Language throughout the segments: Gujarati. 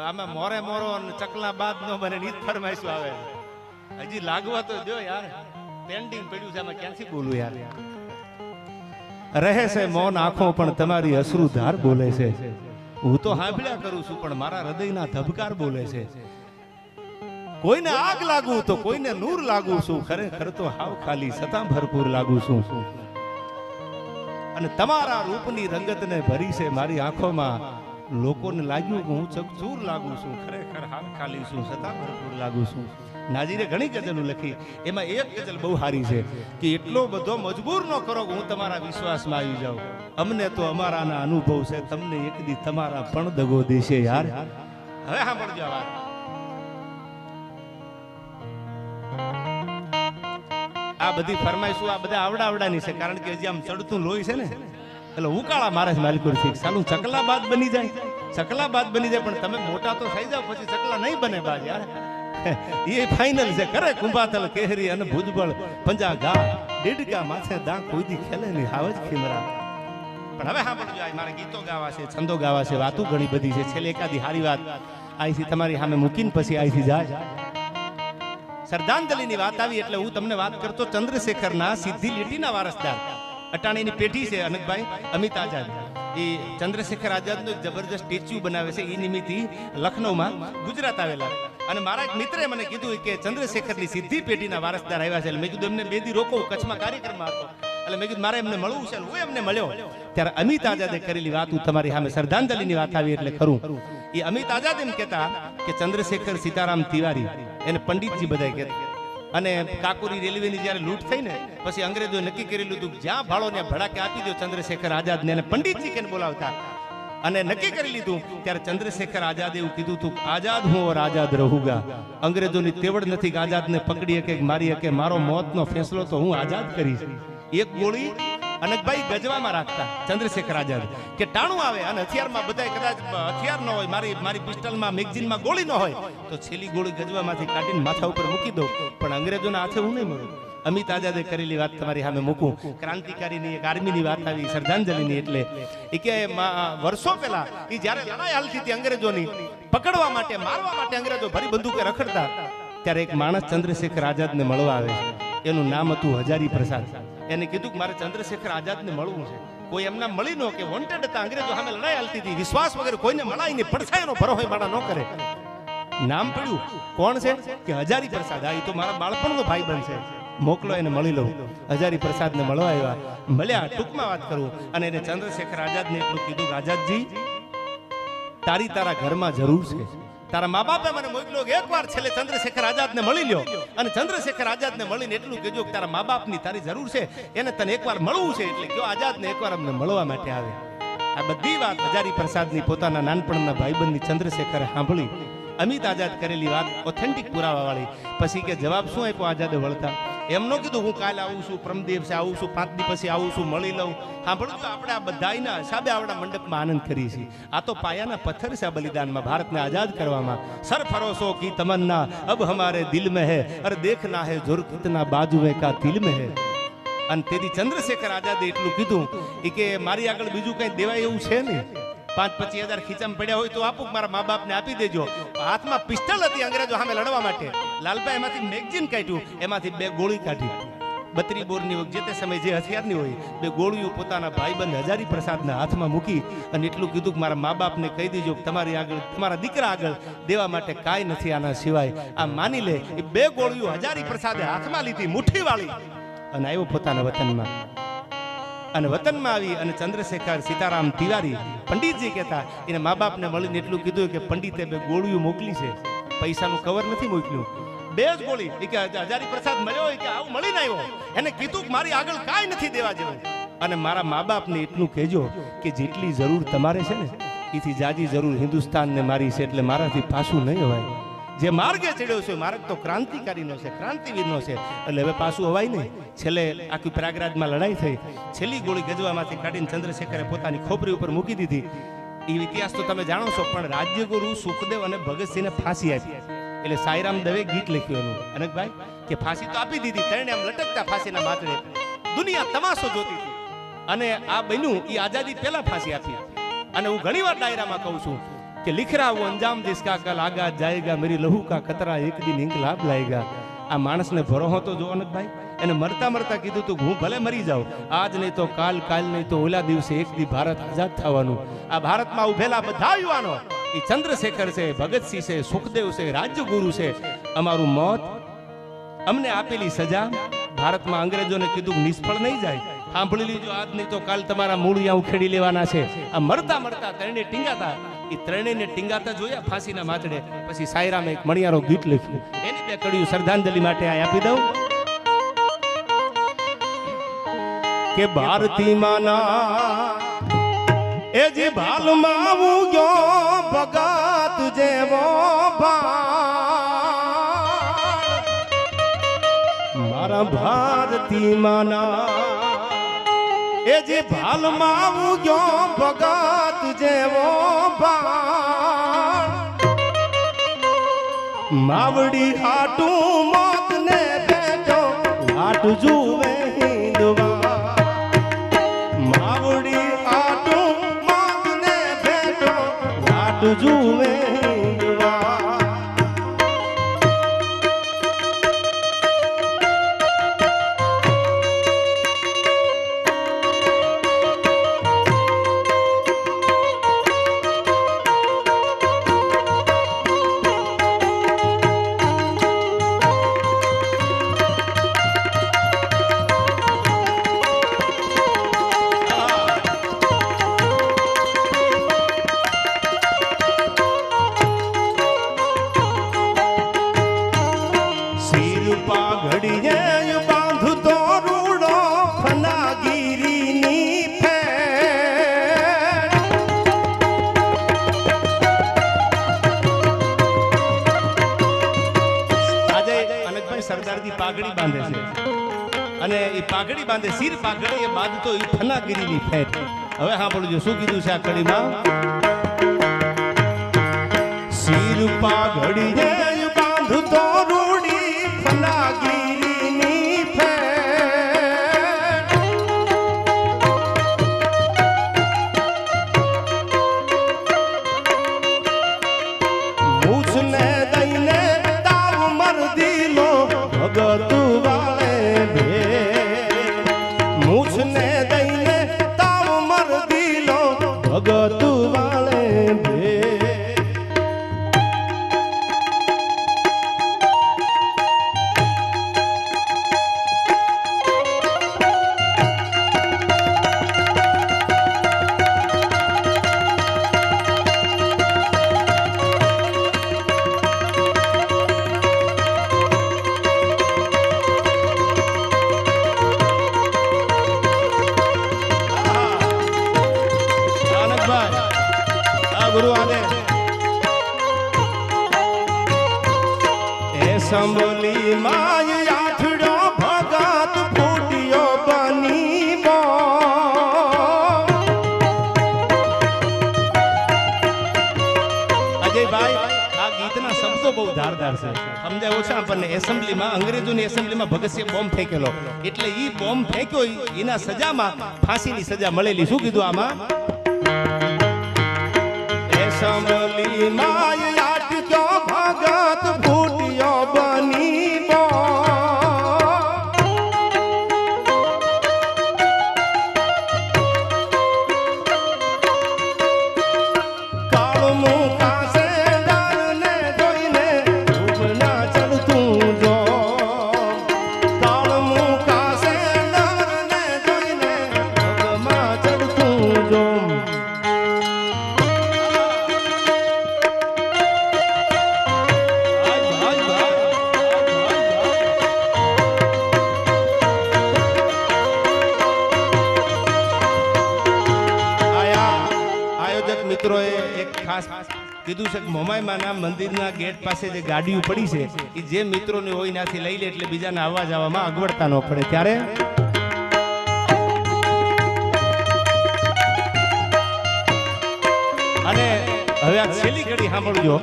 આમાં મોરે મોરો અને ચકલા બાદ નો બને નીત ફરમાઈશું આવે હજી લાગવા તો જો યાર પેન્ડિંગ પડ્યું છે આમાં ક્યાંથી બોલું યાર રહે છે મૌન આંખો પણ તમારી અશ્રુધાર બોલે છે હું તો સાંભળ્યા કરું છું પણ મારા હૃદયના ધબકાર બોલે છે કોઈને આગ લાગુ તો કોઈને નૂર લાગુ છું ખરેખર તો હાવ ખાલી છતાં ભરપૂર લાગુ છું અને તમારા રૂપની રંગતને ભરી છે મારી આંખોમાં લોકોને લાગ્યું કે હું ચકચૂર લાગુ છું ખરેખર હાવ ખાલી છું છતાં ભરપૂર લાગુ છું નાજીરે ઘણી ગઝલો લખી એમાં એક ગઝલ બહુ સારી છે કે એટલો બધો મજબૂર ન કરો કે હું તમારા વિશ્વાસમાં આવી જાઉં અમને તો અમારાના અનુભવ છે તમને એક દી તમારા પણ દગો દેશે યાર હવે સાંભળજો આ વાત આ બધી ફરમાઈશું આ બધા આવડાની છે કારણ કે હજી આમ ચડતું લોહી છે ને એટલે ઉકાળા મારે છે માલિક થી સાલું ચકલા બાદ બની જાય પણ તમે મોટા તો થઈ જાવ પછી ચકલા નહીં બને બાદ યાર એ ફાઇનલ છે કરે કુંભાતલ કેહરી અને ભુજબળ પંજા ગા ડેડકા માથે દા કોઈ દી ખેલે નહીં હાવજ ખીમરા પણ હવે સાંભળજો આ મારે ગીતો ગાવા છે છંદો ગાવા છે વાતો ઘણી બધી છે છેલ્લે એકાદી હારી વાત અહીંથી તમારી સામે મૂકીને પછી અહીંથી જાય શ્રદ્ધાંજલિની વાત આવી એટલે હું તમને વાત કરતો ચંદ્રશેખરના સીધી લીટીના વારસદાર અટાણીની પેઢી છે અનકભાઈ અમિત આઝાદ એ ચંદ્રશેખર આઝાદનો જબરજસ્ત સ્ટેચ્યુ બનાવે છે એ નિમિત્તે લખનૌમાં ગુજરાત આવેલા અને મારા એક મિત્રે મને કીધું કે ચંદ્રશેખરની સીધી પેઢીના વારસદાર આવ્યા છે મેં કીધું એમને બે દી રોકો કચ્છમાં કાર્યક્રમમાં હતો એટલે મેં કીધું મારે એમને મળવું છે હું એમને મળ્યો ત્યારે અમિત આઝાદે કરેલી વાત હું તમારી સામે શ્રદ્ધાંજલિની વાત આવી એટલે ખરું એ અમિત આઝાદ એમ કહેતા કે ચંદ્રશેખર સીતારામ તિવારી એને પંડિતજી બધા કહેતા અને કાકોરી રેલવેની જ્યારે લૂંટ થઈ ને પછી અંગ્રેજોએ નક્કી કરેલું હતું જ્યાં ભાળો ને ભડાકે આપી દો ચંદ્રશેખર આઝાદને એને પંડિતજી કેને બોલાવતા અને નક્કી કરી લીધું ત્યારે ચંદ્રશેખર આઝાદે એવું કીધું હતું આઝાદ હું ઓર આઝાદ રહુંગા અંગ્રેજોની તેવડ નથી કે આઝાદને પકડી કે મારી કે મારો મોતનો ફેસલો તો હું આઝાદ કરીશ એક ગોળી અનકભાઈ ગજવામાં રાખતા ચંદ્રશેખર આઝાદ કે ટાણું આવે અને હથિયારમાં બધાય કદાચ હથિયાર ન હોય મારી પિસ્ટલમાં મેગઝીનમાં ગોળી ન હોય તો છેલ્લી ગોળી ગજવામાંથી કાઢીને માથા ઉપર મૂકી દો પણ અંગ્રેજોના હાથે હું નહીં મળું અમિત આઝાદે કરેલી વાત તમારી સામે મૂકું ક્રાંતિકારીની એક આર્મીની વાત આવી શ્રદ્ધાંજલિની એટલે એ કે વર્ષો પહેલા એ જ્યારે લડાઈ હાલતી હતી અંગ્રેજોની પકડવા માટે મારવા માટે અંગ્રેજો ભરી બંદૂકે રખડતા ત્યારે એક માણસ ચંદ્રશેખર આઝાદને મળવા આવે છે એનું નામ હતું હજારી પ્રસાદ એને કીધું કે મારે ચંદ્રશેખર આઝાદને મળવું છે કોઈ એમના મળી ન કે વોન્ટેડ હતા અંગ્રેજો સામે લડાઈ હાલતી હતી વિશ્વાસ વગર કોઈને મળાય નહીં પડછાયનો ભરોસો માણા ન કરે નામ પડ્યું કોણ છે કે હજારી પ્રસાદ આ તો મારા બાળપણનો ભાઈ બનશે મોકલો એને મળી લઉં હજારી પ્રસાદને મળવા આવ્યા મળ્યા ટૂંકમાં વાત કરું અને એને ચંદ્રશેખર આઝાદને એટલું કીધું કે આઝાદજી તારા ઘરમાં જરૂર છે તારા મા બાપે મને મોકલ્યો કે એકવાર છેલ્લે ચંદ્રશેખર આઝાદને મળી લ્યો અને ચંદ્રશેખર આઝાદને મળીને એટલું કહેજો કે તારા મા બાપની તારી જરૂર છે એને તને એકવાર મળવું છે એટલે કયો આઝાદને એકવાર અમને મળવા માટે આવે આ બધી વાત હજારી પ્રસાદની પોતાના નાનપણના ભાઈબંધની ચંદ્રશેખરે સાંભળી અમિત આઝાદ કરેલી વાત ઓથેન્ટિક પુરાવા વાળી પછી કે જવાબ શું આપ્યો આઝાદે વળતા એમ ન કીધું હું કાલે આવું છું પરમદેવ છે આવું છું 5 દી પછી આવું છું મળી લઉં સાંભળજો આપણે આ બધાયના હિસાબે આપણા મંડપમાં આનંદ કરીએ છીએ આ તો પાયાના પથ્થર છે બલિદાનમાં ભારતને આઝાદ કરવામાં સરફરોશો કી તમન્ના અબ હમારે દિલ में है और देखना है जोर कितना बाजुए का तिल में है અને તેથી ચંદ્રશેખર આઝાદે એટલું કીધું કે મારી આગળ બીજું કઈ દેવાય એવું છે નહીં 5-25 હજાર ખીચામાં પડ્યા હોય તો આપું મારા મા બાપને આપી દેજો હાથમાં પિસ્તલ હતી અંગ્રેજો સામે લડવા માટે લાલભાઈ એમાંથી મેગઝીન કાઢ્યું એમાંથી 2 ગોળી કાઢી 32 બોરની જે તે સમય જે હથિયારની હોય 2 ગોળીઓ પોતાના ભાઈબંધ હજારી પ્રસાદના હાથમાં મૂકી અને એટલું કીધું કે મારા મા બાપને કહી દેજો કે તમારી આગળ તમારા દીકરા આગળ દેવા માટે કાંઈ નથી આના સિવાય આ માની લે એ 2 ગોળીઓ હજારી પ્રસાદે હાથમાં લીધી મુઠ્ઠી વાળી અને આવ્યો પોતાના વતનમાં અને વતનમાં આવી અને ચંદ્રશેખર સીતારામ તિવારી પંડિતજી કહેતા એને મા બાપને મળીને એટલું કીધું કે પંડિતે 2 ગોળીઓ મોકલી છે પૈસાનું કવર નથી મોકલ્યું 2 જ ગોળી કે હજારી પ્રસાદ મળ્યો હોય કે આવું મળીને આવ્યો એને કીધું કે મારી આગળ કાંઈ નથી દેવા જેવું અને મારા મા બાપને એટલું કહેજો કે જેટલી જરૂર તમારે છે ને એથી જાજી જરૂર હિન્દુસ્તાનને મારી છે એટલે મારાથી પાછું નહીં અવાય જે માર્ગે ચડ્યો છે માર્ગ તો ક્રાંતિકારીનો છે ક્રાંતિવીરનો છે એટલે હવે પાછું અવાય નહીં છેલ્લે આખી પ્રયાગરાજમાં લડાઈ થઈ છેલ્લી ગોળી ગજવામાંથી કાઢીને ચંદ્રશેખરે પોતાની ખોપરી ઉપર મૂકી દીધી એ ઇતિહાસ તો તમે જાણો છો પણ રાજ્યગુરુ સુખદેવ અને ભગતસિંહને ફાંસી આપી એટલે સાઈરામ દવે ગીત લખ્યું એનું અનકભાઈ કે ફાંસી તો આપી દીધી ત્રણે આમ લટકતા ફાંસીના માથે દુનિયા તમાશો જોતી હતી અને આ બન્યું એ આઝાદી પહેલા ફાંસી આપી અને હું ઘણીવાર ડાયરામાં કહું છું कि लिख रहा वो अंजाम जिसका कल आगा जाएगा मेरी लहू का कतरा एक दिन इंकलाब लाएगा। आ मानस ने भरो हो तो जो अनक भाई એને મરતા મરતા કીધું તું હું ભલે મરી જાઉં આજ નહીં તો કાલ નહીં તો ઓલા દિવસે એક દી ભારત આઝાદ થવાનું। આ ભારતમાં ઉભેલા બધા યુવાનો એ ચંદ્રશેખર છે, ભગતસિંહ છે, સુખદેવ છે, રાજ્યગુરુ છે, અમારું મોત અમને આપેલી સજા ભારતમાં અંગ્રેજોને કીધું નિષ્ફળ નહીં જાય। સાંભળી લીજો આજ નહીં તો કાલ તમારા મૂળિયા ઉખેડી લેવાના છે। આ મરતા મરતા ત્રણે ટીંગાતા એ ત્રણેયને ટીંગાતા જોયા ફાંસીના માથડે। પછી સાયરામે એક મણિયારો ગીત લખ્યું એની બે કડીઓ શ્રદ્ધાંજલિ માટે આ આપી દઉં કે ભારતી માના એ જે ભાલમાં ઉગ્યો ભગત જેવો મારા ભારતી માના એ જે ભાલમાં ઉગ્યો ભગત જેવો માવડી હાટું મોત ને બેઠો હાટ જુએ હિંદવા જુએ સરદારજી પાઘડી બાંધે છે અને એ પાઘડી બાંધે સિર પાઘડી એ બાંધતો એ ફનાગીરીની ફેટ। હવે સાંભળજો શું કીધું છે આ કડીમાં સિર પાઘડી બાંધતો રૂડી ફનાગીરીની ફેટ મૂછને દઈને તાવ મરદી ભગત વાળે ભે મૂછને દઈને તાવ મર દીલો ભગત વાળે ભે ગુરુ આદે એ સંભલી માય આઠડો ભગત ફૂટ્યો બની અજયભાઈ આ ગીતના શબ્દો બહુ ધારદાર છે સમજાય ઓછા આપણને। એસેમ્બલીમાં અંગ્રેજોની એસેમ્બલીમાં ભગતસિંહ બોમ્બ ફેંકેલો એટલે ઈ બોમ્બ ફેંક્યો એના સજામાં ફાંસીની સજા મળેલી। શું કીધું આમાં સંભલી માય આટક્યો ભગત ફૂટ્યો બની કાળ મુકાશે ડરને જોઈને ના ચડતું જો કાળ મુકાશે ડરને જોઈને ચડતું જો મિત્રોએ એક ખાસ કીધું છે કે મોમાઈમાના મંદિરના ગેટ પાસે જે ગાડીઓ પડી છે એ જે મિત્રોને હોય ત્યાંથી લઈ લે એટલે બીજાને આવવા જવામાં અગવડતા ન પડે। ત્યારે અને હવે આ છેલ્લી ઘડી સાંભળજો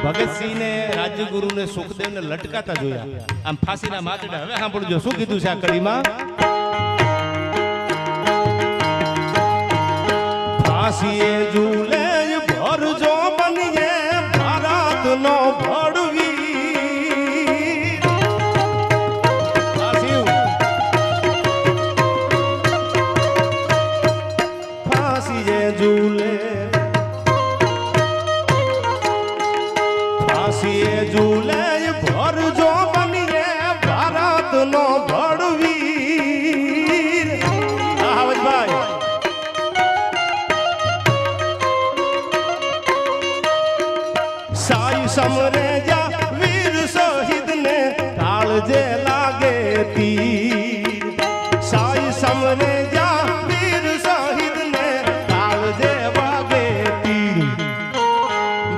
ભગતસિંહને રાજ્યગુરુને સુખદેવને લટકાતા જોયા આમ ફાંસીના માથડા। હવે સાંભળજો શું કીધું છે આ કડીમાં ફાંસીએ ઝૂલે ભરજો ભડવી ફાંસીએ ઝૂલે ફાંસીએ ઝૂલે ભરજો બનીએ ભારતનો ભડવીર ભાઈ સાઈ સમરે જા વીર શહીદ ને કાળજે લાગે તીર સાઈ સમરે જા વીર શહીદ ને કાળજે વાગે તીર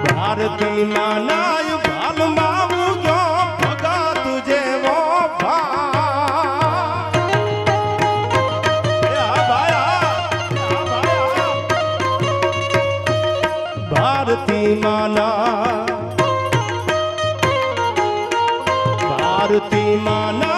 ભારતી માનાય ભાલ માવું ગયો ભગા તુજે વો ભારતી માના ભારતી માના